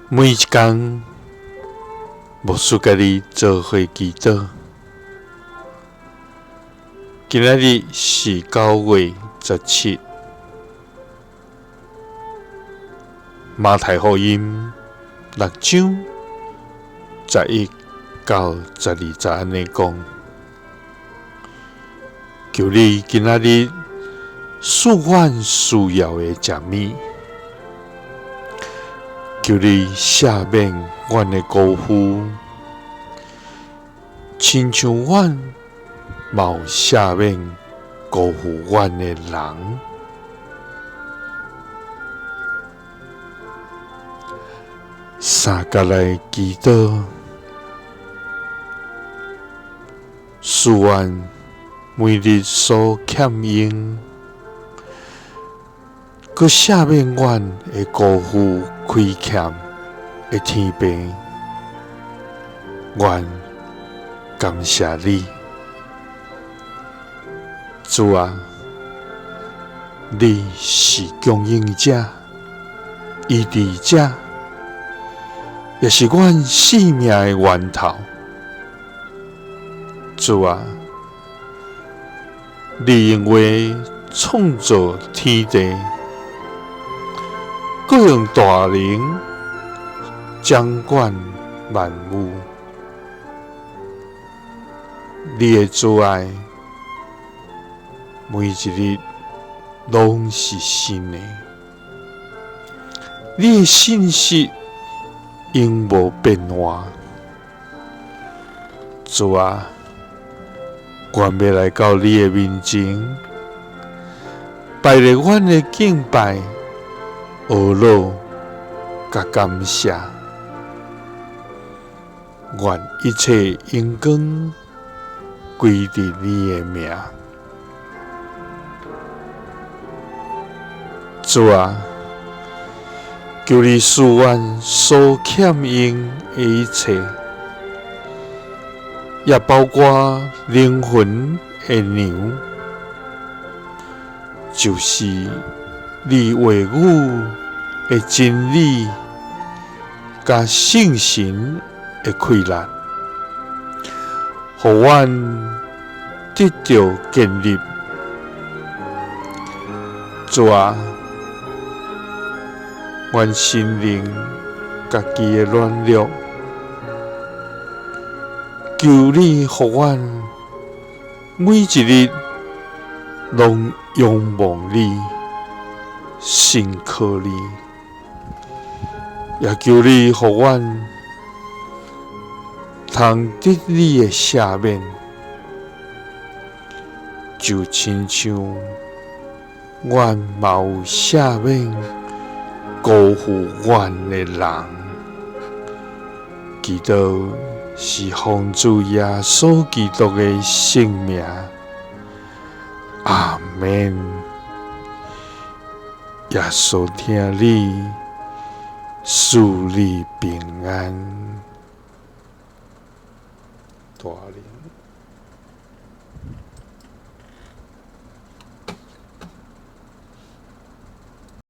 每一天，牧师甲你做伙祈祷。今仔日是9月17，马太福音6章11到12节安尼讲：求你今仔日赐阮需要的食物，求你赦免阮的辜负，亲像阮嘛有赦免辜负阮的人。三甲来祈祷，赐阮每日所欠用，佮赦免阮的辜负亏欠的天父。阮感谢你，主啊，你是供应者、医治者，也是阮生命的源头。主啊，你因为创造天地，佮用大能掌管万物。你的慈爱，每一日拢是新的。你的信息永无变化。主啊，阮要来到你的面前，摆列阮的敬拜、懊恼、甲感谢。愿一切荣光归伫你的名。主啊，求你赐阮所欠用的一切，也包括灵魂的粮，就是你话语的真理，甲圣神的开力，互阮得到建立。主啊，阮心灵家己的软弱，求你互阮每一日拢仰望你、信靠你，也求你互阮通得你的赦免，就亲像阮嘛有赦免辜负阮的人。祈祷是奉主耶稣基督的圣名，阿们。耶稣听你，赐你平安。大灵。